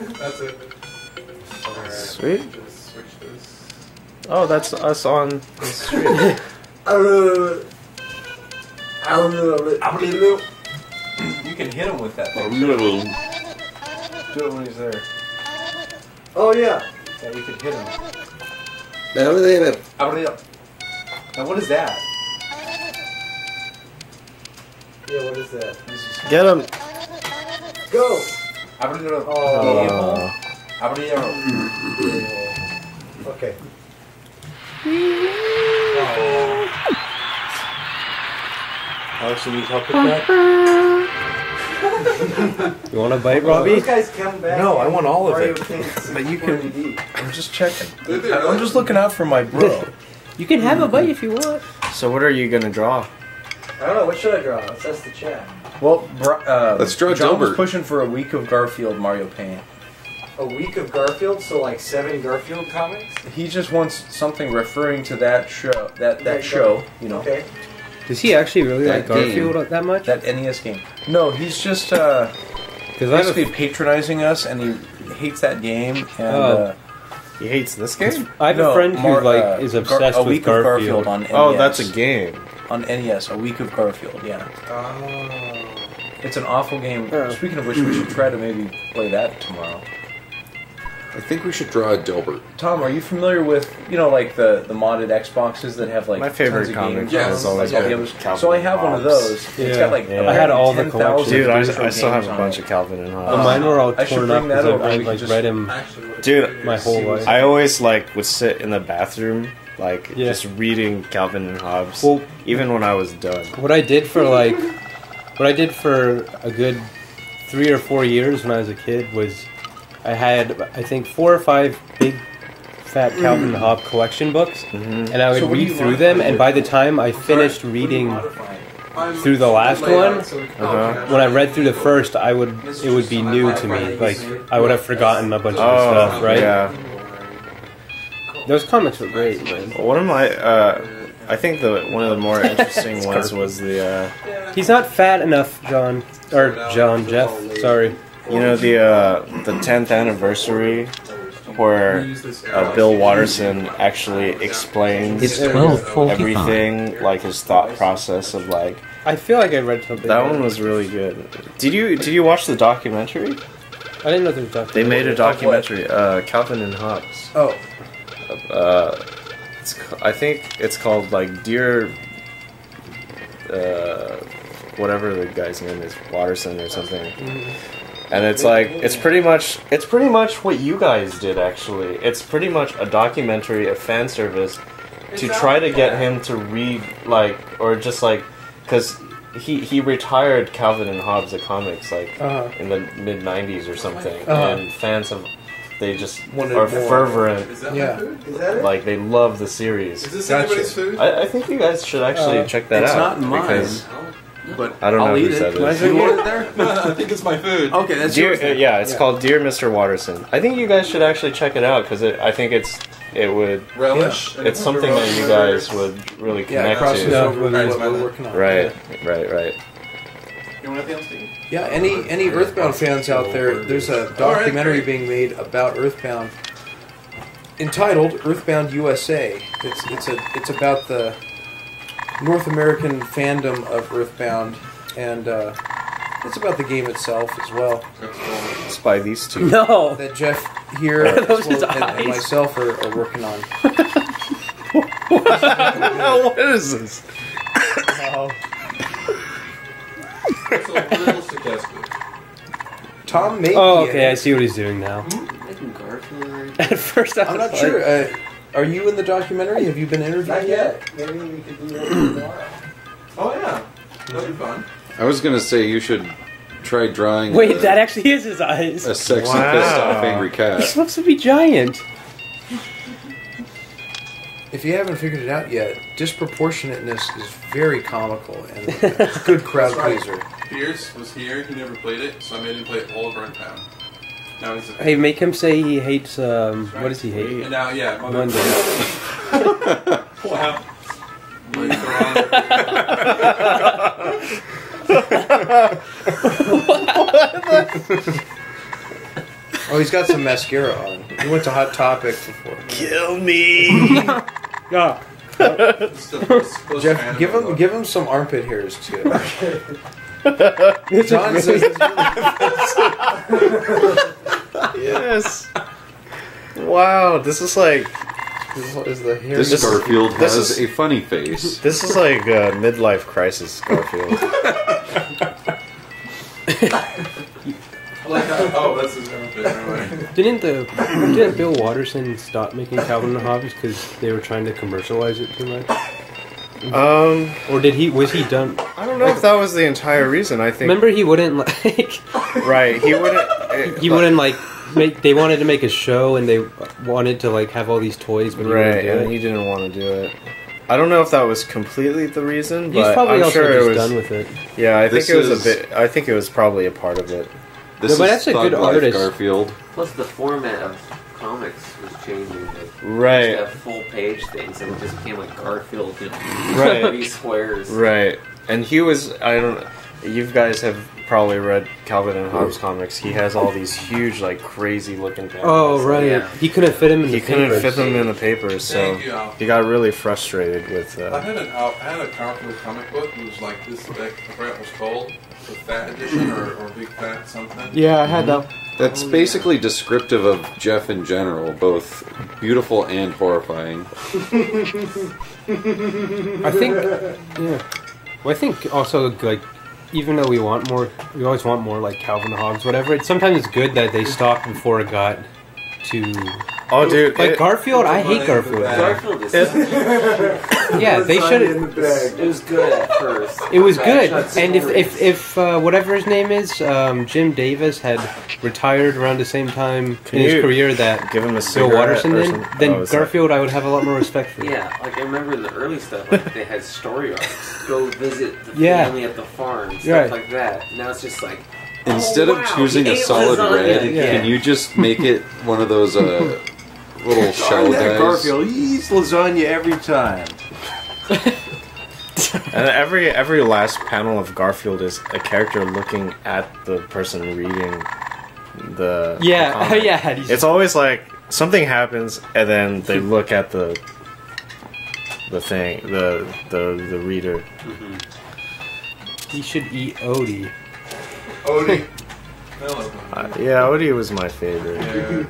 That's it. Right. Sweet. Just switch this. Oh, that's us on the street. You can hit him with that thing. Do Do it when he's there. Oh yeah. Yeah, you can hit him. Now what is that? Yeah, what is that? Get him. Go! Oh. Okay. Alex, you need help with that? You want a bite, Robbie? Those guys come back. No, I want all of it. But you can- I'm just checking. Did they I'm really? just looking out for my bro. You can have a bite if you want. So what are you gonna draw? I don't know. What should I draw? Let's ask the chat. Well, Let's draw John was Dilbert. pushing for a week of Garfield Mario Paint. A week of Garfield, so like 7 Garfield comics. He just wants something referring to that show. That show, you know. Okay. Does he actually really That like Garfield game. that much? That NES game. No, he's just Because basically patronizing us, and he hates that game. And Oh. He hates this game? I have a friend who like is obsessed a with week Garfield. of Garfield on NES. Oh, that's a game. On NES, a week of Garfield. Yeah, it's an awful game. Oh. Speaking of which, we should try to maybe play that tomorrow. I think we should draw a Dilbert. Tom, are you familiar with like the modded Xboxes that have like My favorite tons of comic games yeah, on is them, always like all the good. others? Calvin So I have one of Hobbes. those. It's Yeah. got like Yeah. I had all the 10,000 collections. Dude, retro I still have games a on bunch it. of Calvin and Well, Hobbes. mine were all I should torn bring up that because over, I we can like just- read him Actually, what Dude, my whole life. I always would sit in the bathroom Yeah. just reading Calvin and Hobbes, Well- even when I was done. What I did for a good 3 or 4 years when I was a kid was I had, I think, 4 or 5 big fat Calvin and Hobbes collection books, and I would So what do read you through want? them, and by the time I finished reading through the last one, when I read through the first, it would be new to me. Like, I would have forgotten a bunch of the stuff, right? Yeah. Those comics were great, man. One of my, I think one of the more interesting ones was the, He's not fat enough, Jeff, sorry. you know, the 10th anniversary where Bill Watterson actually explains everything, like his thought process of like. I feel like I read something. That one was really good. Did you watch the documentary? I didn't know there was a documentary. They made a documentary, Calvin and Hobbes. Oh, I think it's called like Dear, whatever the guy's name is, Watterson or something. And it's like it's pretty much what you guys did actually. It's pretty much a documentary, a fan service to try to get him to read because he retired Calvin and Hobbes the comics in the mid '90s or something, and fans are fervent. Is that Yeah. my food? Is that it? Like they love the series. Is this Gotcha. anybody's food? I think you guys should actually check that it's out not mine. because But I don't know I'll who eat said it. this. You want it there? I think it's my food. Okay, that's Dear, yours. then. it's called Dear Mr. Watterson. I think you guys should actually check it out because I think it would. Relish. It's something that you guys would really Yeah, connect crosses to. over with Alright, what it's my we're bad. working on. Right. You want anything else to eat? Yeah, any Earthbound fans out there, there's a documentary being made about Earthbound entitled Earthbound USA. It's about the North American fandom of Earthbound, and it's about the game itself as well. It's by these two. No! That Jeff here Those his and eyes? myself are working on. What is this? It's a little suggestive. Tom may Oh, be okay, I see what he's doing now. At first, I'm not sure. Are you in the documentary? Have you been interviewed Not yet? yet. Maybe we could do that tomorrow. Oh yeah, that'd be fun. I was gonna say you should try drawing. Wait, that actually is his eyes. a sexy, Wow. pissed off angry He's cat. supposed to be giant. If you haven't figured it out yet, disproportionateness is very comical and a good crowd pleaser. Pierce was here. He never played it, so I made him play all of Earthbound. Now he's a Hey, make him say he hates, what does he hate? And now, yeah, Monday. Wow. Like, Oh, he's got some mascara on. He went to Hot Topic before. Kill me. Yeah. Jeff, give him some armpit hairs too. John says Yes. Wow, this is like is the hair. This Garfield this has is- a funny face. this is like a midlife crisis, Garfield. Oh, that's his armpit. Anyway. Didn't Bill Watterson stop making Calvin and Hobbes because they were trying to commercialize it too much? Or did he? Was he done? I don't know if that was the entire reason. I think Remember, he wouldn't like. right. He wouldn't. He wouldn't like make. They wanted to make a show, and they wanted to like have all these toys, but he Right, wouldn't do and it. he didn't want to do it. I don't know if that was completely the reason, He's but probably I'm also sure it just was. done with it. Yeah, I think This it was is- a bit. I think it was probably a part of it. This No, but is that's a Thug good Life artist. Garfield. Plus, the format of comics was changing. Like, Right. They have full page things, and it just became like Garfield and Right. 3 squares. Right, and he was. I don't. You guys have probably read Calvin and Hobbes comics. He has all these huge, like crazy looking panels. Oh right, Yeah. he couldn't fit him in He the couldn't papers. fit them in the papers, so Thank you, Al. he got really frustrated with. I had a Garfield comic book. It was like this thick. I forgot what it was called. The Fat Edition or Big Fat something. Yeah, I had that. That's basically descriptive of Jeff in general, both beautiful and horrifying. I think, yeah. Well, I think also like, even though we always want more like Calvin and Hobbes, whatever. Sometimes it's good that they stopped before it got to Oh, dude! like Garfield. I hate Garfield. Garfield is. Yeah, they should. It was good at first. It was good, That's and stories. if whatever his name is, Jim Davis had retired around the same time Can in his you career that give him a Bill cigarette Watterson or did, something? then Oh, is that- Garfield I would have a lot more respect for. Yeah, like I remember in the early stuff, like they had story arcs. Go visit the Yeah. family at the farm, stuff Right. like that. Now it's just like Instead wow, of choosing he a ate solid lasagna red, again. can you just make it one of those little shell guys? Garfield, he eats lasagna every time. And every last panel of Garfield is a character looking at the person reading the Yeah, comic. yeah. It's always like something happens and then they look at the thing, the reader. He should eat Odie. Odie. Hello. Yeah, Odie was my favorite. Yeah.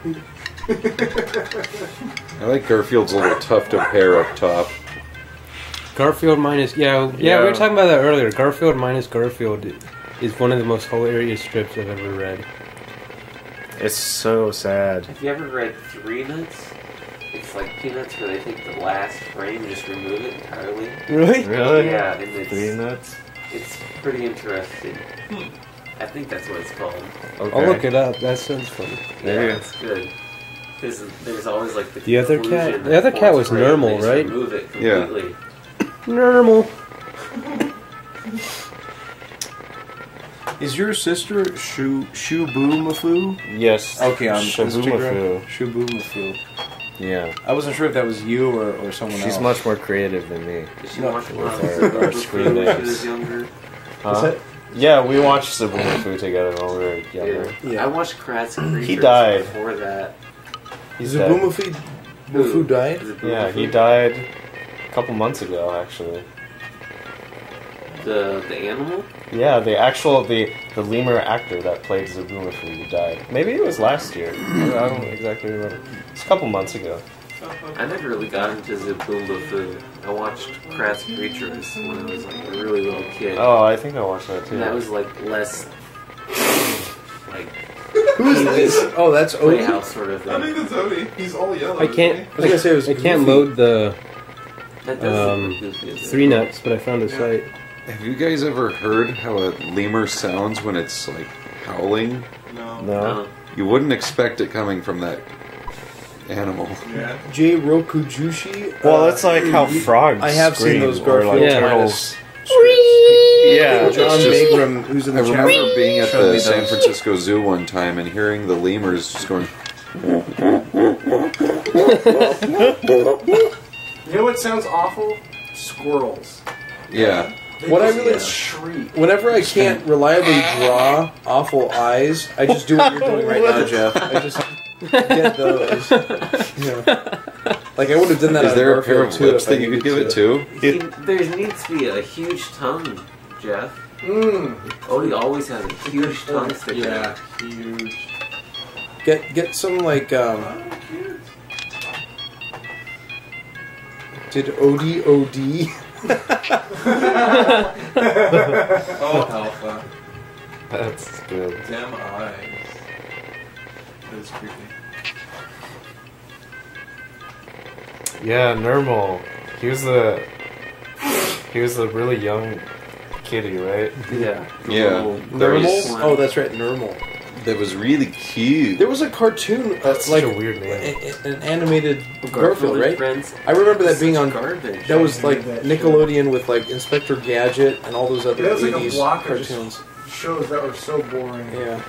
I like Garfield's little tuft of hair up top. Garfield minus yeah, we Yeah. were talking about that earlier. Garfield minus Garfield is one of the most hilarious strips I've ever read. It's so sad. Have you ever read Three Nuts? It's like Peanuts where they take the last frame and just remove it entirely. Really? Really? Yeah, and Three nuts? it's pretty interesting. I think that's what it's called. Okay. I'll look it up. That sounds funny. Yeah, Maybe. it's good. Because there's always like The other conclusion cat- that the other cat fourth was frame, normal, they just right? Remove it Yeah. completely. Normal. Is your sister Shubumafu? Yes. Okay, on Shabumafu. Instagram. Shubumafu. Yeah. I wasn't sure if that was you or someone else. She's much more creative than me. Did she No, watch a with lot our of screen when she names. was younger? Huh? Yeah, we watched Sabumafu together when we were younger. I watched Kratz and Creatures He died. before that. He's Is it dead. Bufu died? Is it Yeah, he Boomerang? died a couple months ago, actually. The animal? Yeah, the lemur actor that played Zabumafu died. Maybe it was last year. I don't exactly remember. It's a couple months ago. I never really got into Zaboombafu. I watched Kratz Creatures when I was like a really little kid. Oh, I think I watched that too. And that was like less like Who's this? Oh, that's Odie. playhouse sort of I thing. think that's Odie. He's all yellow. I can't. I was gonna say it was I can't Goofy. load the That does look goofy, isn't it? Three Nuts, but I found a site. Have you guys ever heard how a lemur sounds when it's like howling? No. No. You wouldn't expect it coming from that animal. Yeah. J. Rokujushi. Well, it's like how frogs. I have seen scream, those or Garfield like Yeah. turtles. Yeah, John it's just- Magram, who's in I the chat remember room, being at showed me the San those. Francisco Zoo one time and hearing the lemurs just going. You know what sounds awful? Squirrels. Yeah, What I really shriek. whenever I can't reliably draw awful eyes, I just do what you're doing right now, Jeff. I just get those. Like I would have done that. Is on there a pair Garfield, of too, lips if I that you could needed give it to? There needs to be a huge tongue, Jeff. Mmm. Odie always has a huge tongue sticker. Yeah, huge. Get some like Did Odie OD? Oh, Alpha. That's good. Damn eyes. That is creepy. Yeah, Nermal. He was the really young kitty, right? Yeah. Yeah. Nermal? Oh, that's right, Nermal. That was really cute. There was a cartoon, That's like such a weird name. an animated Garfield, and right? Friends. I remember that being on. Garbage. That was like Nickelodeon with like Inspector Gadget and all those other It was like a 80s block of just cartoons. shows that were so boring. Yeah,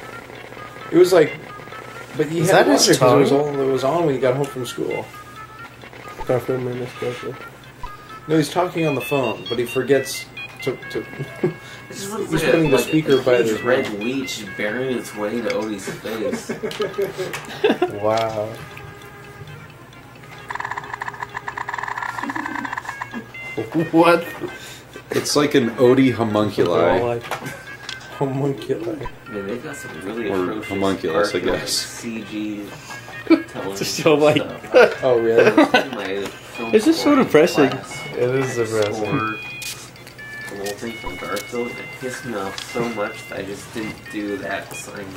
it was like, but you Is had that to watch his it 'cause it was tongue? all it was on when you got home from school. Garfield and Miss Garfield. No, he's talking on the phone, but he forgets to. It just looks He's like putting the a speaker by huge the red leech bearing its way to Odie's face. Wow. What? It's like an Odie homunculi. Homunculi. Man, they've got some really Or atrocious homunculus, I Garfield guess. CG television Just so, like- stuff. Oh really? My film This is so scoring depressing. class, It is I depressing. scored the whole thing from Garfield, and it pissed me off so much that I just didn't do that assignment.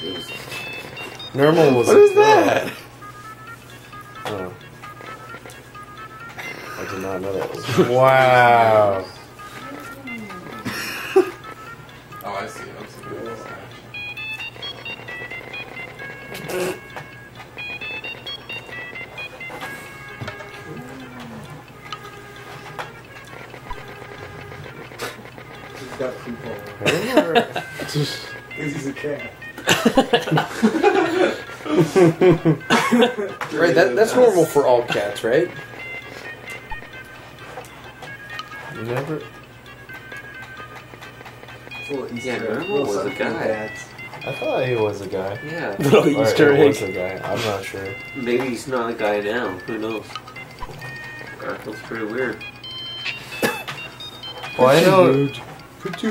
It was Normal was What is that? Oh. I did not know that was. Wow. Oh, I see. That's a good mustache. He's got people. I remember. Because he's a cat. Right. That's normal for all cats, right? Never. Yeah, Nermal was a guy. I thought he was a guy. Yeah. Little Or Easter it was egg. a guy. I'm not sure. Maybe he's not a guy now. Who knows? Garfield's pretty weird. Well, I know.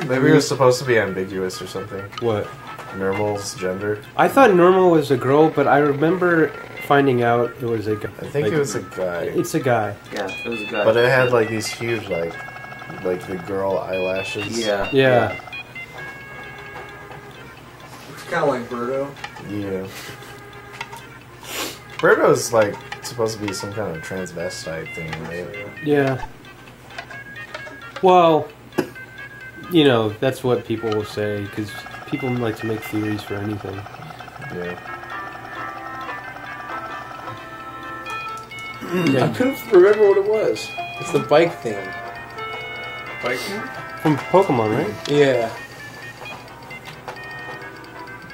Maybe it was supposed to be ambiguous or something. What? Normal's gender. I thought Normal was a girl, but I remember finding out it was a guy. I think it was a guy. It's a guy. Yeah, it was a guy. But it had like these huge like the girl eyelashes. yeah. Yeah. It's kind of like Birdo. Yeah. Birdo's like supposed to be some kind of transvestite thing, right? Yeah. Well, you know, that's what people will say, because people like to make theories for anything. Yeah. I couldn't remember what it was. It's the bike thing. Biking? From Pokemon, right? Yeah.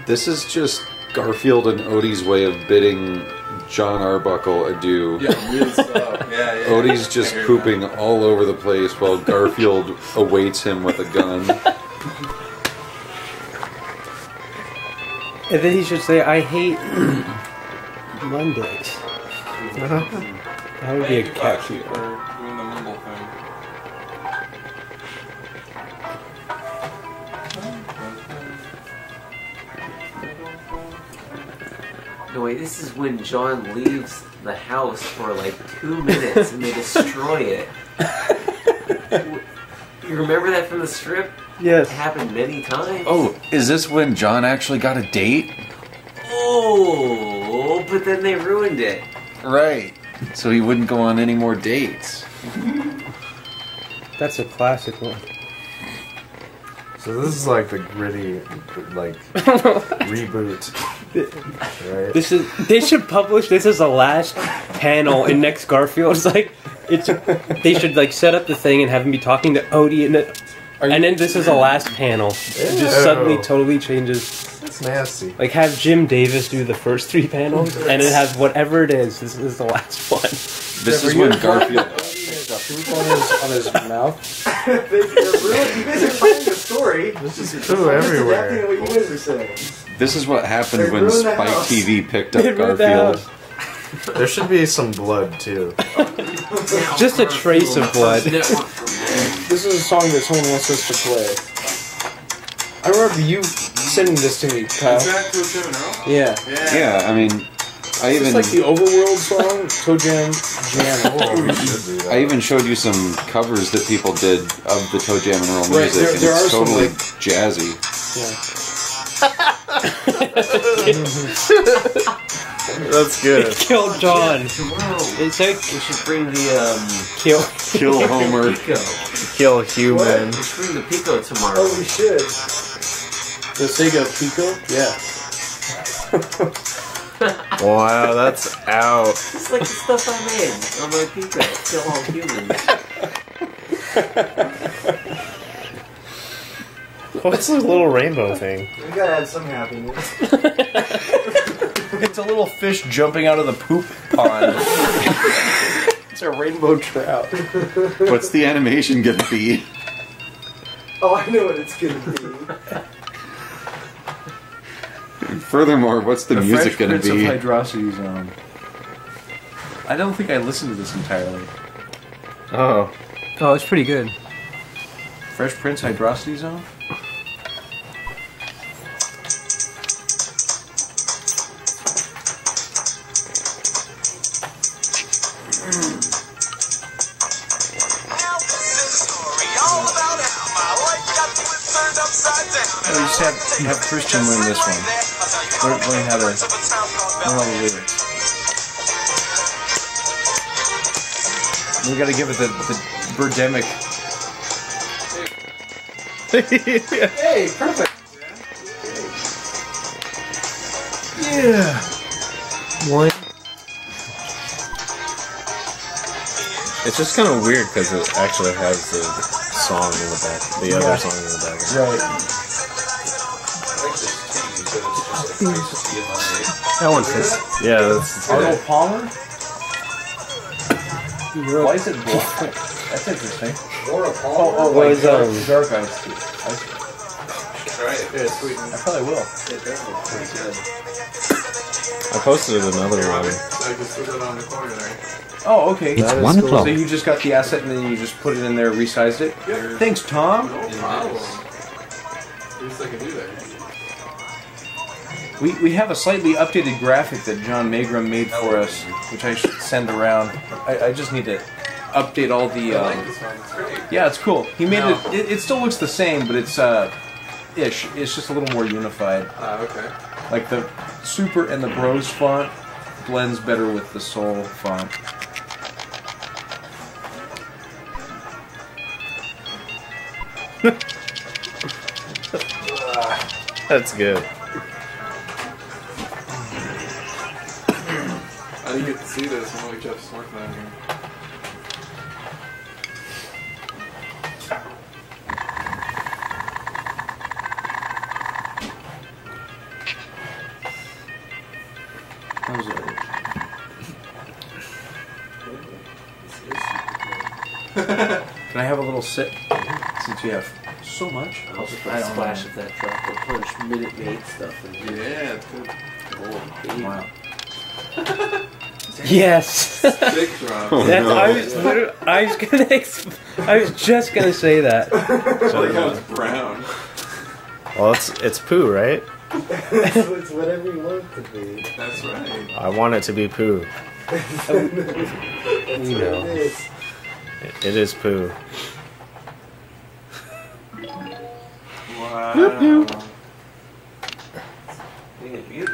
This is just Garfield and Odie's way of bidding John Arbuckle adieu. Yeah, weird stuff. Yeah. Odie's just I hear pooping all over the place while Garfield awaits him with a gun. And then he should say, "I hate Mondays." That would be a Thank you, cat Foxy, keeper. for doing the mumble thing. No, wait, this is when John leaves the house for like 2 minutes and they destroy it. You remember that from the strip? Yes. It happened many times. Oh, is this when John actually got a date? Oh, but then they ruined it. Right. So he wouldn't go on any more dates. That's a classic one. So this is like the gritty, like reboot, right? This is. They should publish this as the last panel in next Garfield. It's like it's. They should like set up the thing and have him be talking to Odie, and then this is the last panel. It just suddenly totally changes. That's nasty. Like have Jim Davis do the first 3 panels, and it has whatever it is. This is the last one. This is when Garfield picked up on his mouth. You guys are telling the story. This is poo everywhere. Adapting what you guys are saying. This is what happened They when ruined the Spike house. TV picked up They ruined the Garfield. house. There should be some blood too. Just a trace of blood. This is a song that someone wants us to play. I remember you sending this to me, Kyle. Is that to a Tim and Earl? Yeah. Yeah, I mean, I It's even like the Overworld song, Toe Jam Jam. I even showed you some covers that people did of the Toe Jam and Earl Right, music, and there it's are some, totally like- jazzy. That's good. Kill John. Tomorrow It's like we should bring the kill. Kill Homer. Pico. Kill human. We should bring the Pico tomorrow. Oh, we should. The Sega Pico? Yeah. Wow, that's out. It's like the stuff I made on my Pico. Kill all humans. What's this little rainbow thing? We gotta have some happiness. It's a little fish jumping out of the poop pond. It's a rainbow trout. What's the animation gonna be? Oh, I know what it's gonna be. And furthermore, what's the music Fresh gonna Prince of be? Hydrocity Zone. I don't think I listened to this entirely. Oh. Oh, it's pretty good. Fresh Prince Hydrocity Zone? I just have Christian learn this one. Learn how to learn all the lyrics. We gotta give it the Birdemic. Hey, perfect. Yeah. One. It's just kind of weird because it actually has the song in the back, the other song in the background. Right. That one fits. Yeah, that's Arnold Palmer? Why is it black? That's interesting. Laura Oh, Palmer. like Was, dark iced tea. Try it. Yeah, sweet. I probably will. I posted another one. I just put it on the corner there. Oh, okay. It's 1 o'clock. So you just got the asset and then you just put it in there, resized it? Yep. Thanks, Tom. No problem. At least I can do that. We have a slightly updated graphic that John Magram made for us, which I should send around. I just need to update all the... I like this one. It's great. Yeah, it's cool. He made No. it still looks the same, but it's ish. It's just a little more unified. Okay. Like the Super and the Bros font blends better with the Soul font. That's good. I didn't get to see this. I'm like Jeff's working on here. How's that? Can I have a little sip? Since you have so much. I'll just put I a don't splash know. of that tropical punch Minute Maid stuff in here. Yeah, it's good. Oh, baby. Wow. Yes. Big drop. Oh, That's, no. I was just gonna say that. So like how it's brown. Well, it's poo, right? It's whatever you want it to be. That's right. I want it to be poo. That's You what know. it is. It is poo. Wow. Being a beauty.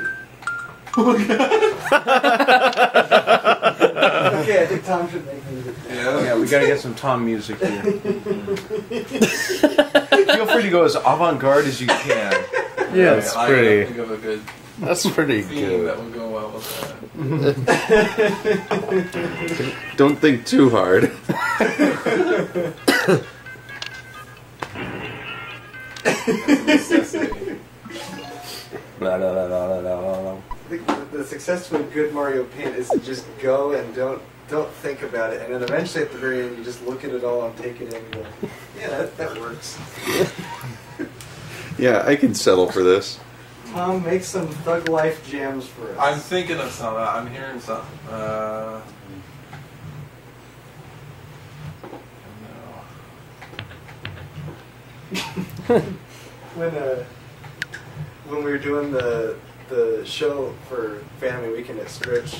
Okay, I think Tom should make music. Yeah, we gotta get some Tom music here. Feel free to go as avant-garde as you can. Yeah, it's I pretty. think of a good That's pretty theme that good. would go well with that. Don't think too hard. Necessity. Blah, blah, blah, blah, blah, blah, blah. I think the success of a good Mario Paint is to just go and don't don't think about it, and then eventually at the very end, you just look at it all and take it in and go, yeah, that works. Yeah, I can settle for this. Tom, make some Thug Life jams for us. I'm thinking of some. I'm hearing some. When we were doing the show for Family Weekend at Stritch,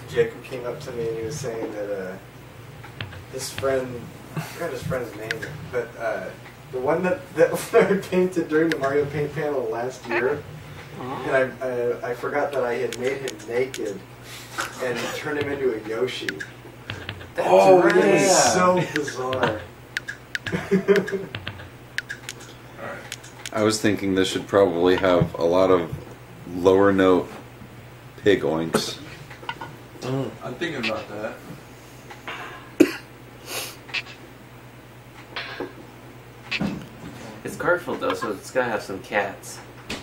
Jacob came up to me and he was saying that his friend, I forgot his friend's name, but the one that I painted during the Mario Paint panel last year, and I forgot that I had made him naked and turned him into a Yoshi. That is so bizarre. I was thinking this should probably have a lot of lower note pig oinks. I'm thinking about that. It's Garfield though, so it's gotta have some cats.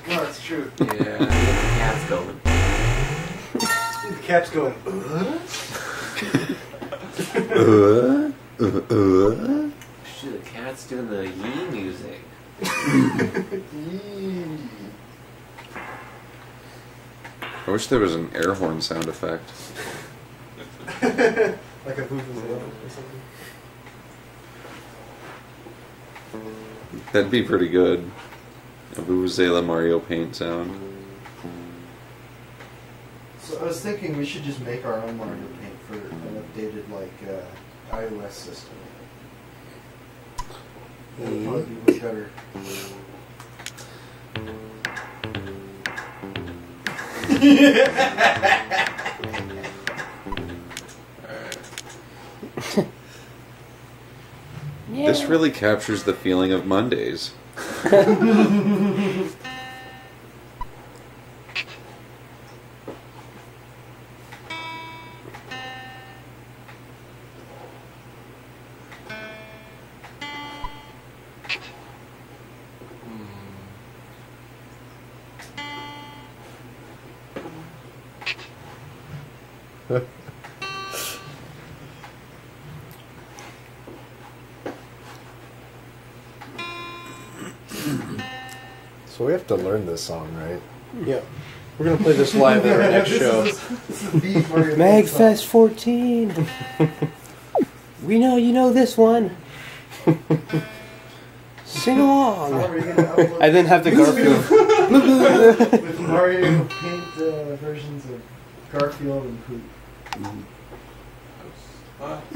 No, it's true. Yeah. Get the cats going. The cat's going, Shit, the cat's doing the yee music. I wish there was an air horn sound effect. like a vuvuzela or something. That'd be pretty good. A Vuvuzela Mario Paint sound. So I was thinking we should just make our own Mario Paint for an updated iOS system. That would probably be way better. This really captures the feeling of Mondays. So we have to learn this song, right? Yeah. We're going to play this live at our next show. Magfest 14. We know you know this one. Sing along. I then have the Garfield. With Mario Paint versions of Garfield and Poop.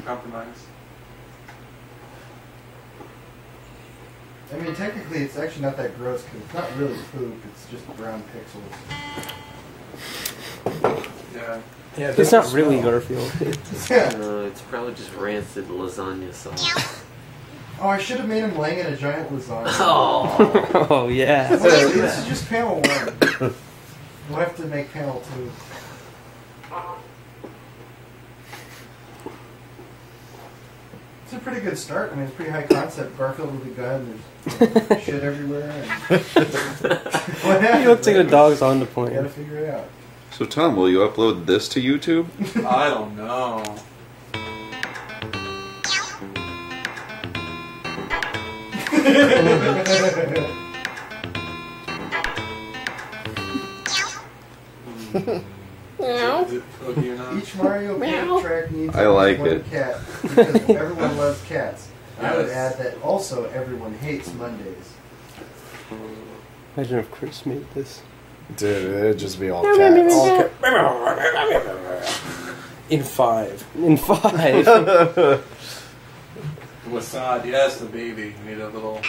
Compromise. I mean, technically, it's actually not that gross because it's not really poop. It's just brown pixels. Yeah. Yeah, It's not really Garfield. It's probably just rancid lasagna sauce. Oh, I should have made him laying in a giant lasagna. Oh, Oh yeah. Well, this is just panel 1. We'll have to make panel 2. It's a pretty good start. I mean, it's pretty high concept. Garfield with a gun. There's shit everywhere. And what happens? He looks like a dog's on the You point. gotta figure it out. So Tom, will you upload this to YouTube? I don't know. Is it Odie or not? Each Mario Paint track needs I like one it. cat because everyone loves cats. I would Yes. add that also everyone hates Mondays. Imagine if Chris made this. Dude, it'd just be all cats. In 5. In 5. Wasad, yes, the baby. Need a little.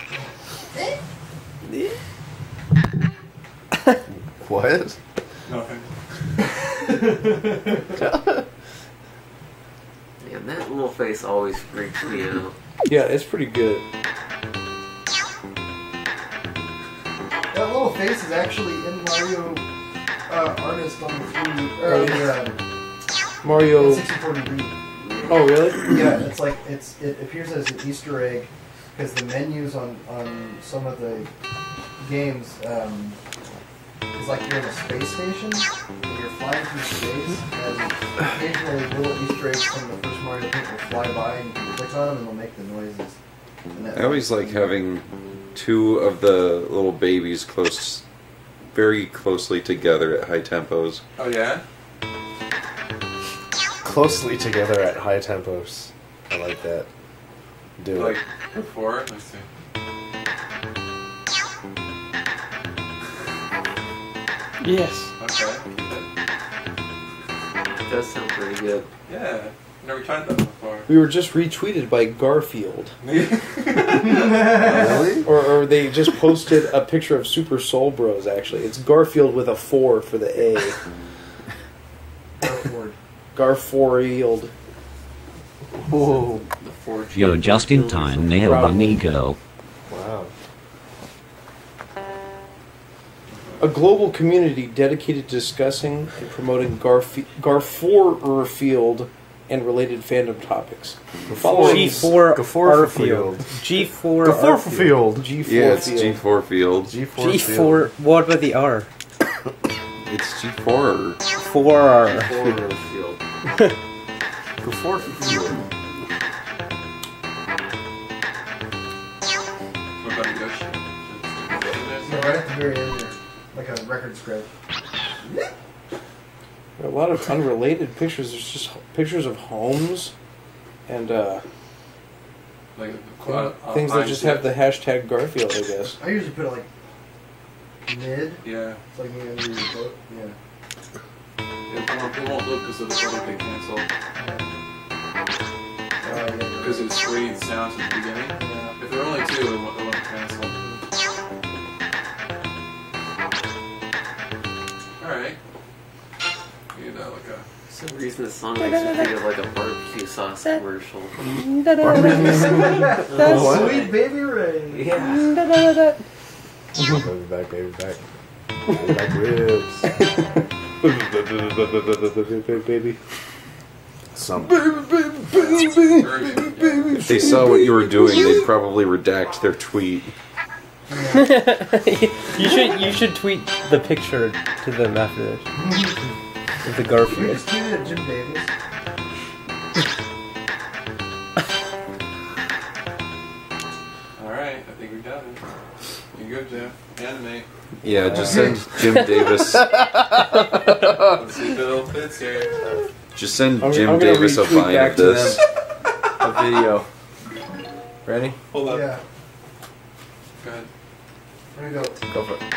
What? Nothing. Man, that little face always freaks me out. Yeah, it's pretty good. That little face is actually in Mario Artist on the 3 Mario. 64 degree. Oh, really? Yeah, it's like it appears as an Easter egg because the menus on some of the games is like you're in a space station and you're flying through space, and occasionally little Easter eggs from the first Mario Paint will fly by and you can click on them and they'll make the noises. I always like having two of the little babies very closely together at high tempos. Oh yeah? Closely together at high tempos. I like that. Do Like it. before? Let's see. Yes. Okay. It does sound pretty good. Yeah. Never tried that before. We were just retweeted by Garfield. Really? Or they just posted a picture of Super Soul Bros, actually. It's Garfield with a 4 for the A. Garfield. Whoa. The 4G. You're just in time, nailed the Nico. Wow. A global community dedicated to discussing and promoting Garfield and related fandom topics. G4 Garfield. G4 Garfield. G4 Yeah, it's Field. G4 Field. G4. What about the R? It's G4. 4R. Field. Garfield. What about Yoshi? So right at the very end there, like a record scratch. A lot of unrelated pictures. There's just pictures of homes and Like things that just have the hashtag Garfield, I guess. I usually put it like mid. Yeah. It's like me under your boat. Yeah. It won't look because of the photo they canceled. Yeah. Because it's 3 sounds at the beginning. Yeah. If there were only 2, it wouldn't cancel. Alright. You know, like For some reason, this song makes me think of like a barbecue sauce commercial. Sweet baby Ray. Yeah. Baby back, baby back. Baby back ribs. Baby. Some. If they saw what you were doing, they'd probably redact their tweet. You should tweet the picture to them after this. Of the We Garfield. just tweeted at Jim Davis. Alright, I think we got it. You good, Jim? Animate. Yeah, just send Jim Davis. Let's see if Bill fits here. Just send I'm Jim gonna Davis a retweet vine back of to this. A video. Ready? Hold up. Yeah. Go ahead. There we go. Go for it.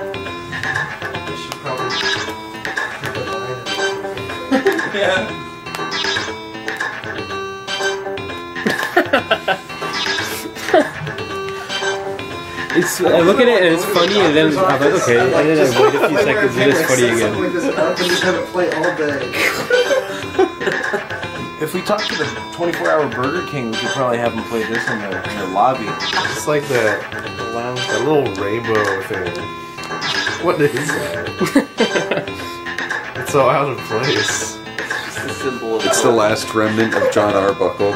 They should probably keep a line in Yeah. I look at it and it's funny, and then I'm like, okay, and then I wait a few seconds and it's funny again. Like this up and just have it play all day. If we talk to the 24-hour Burger King, we could probably have them play this in their lobby. It's like that little rainbow thing. What is that? It's so out of place. It's just a symbol of It's the last remnant of John Arbuckle.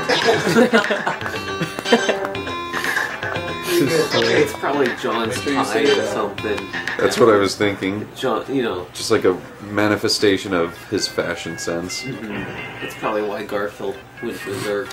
It's probably John's Make sure you tie say or that. something. That's what I was thinking. John, you know, Just like a manifestation of his fashion sense. that's probably why Garfield went berserk.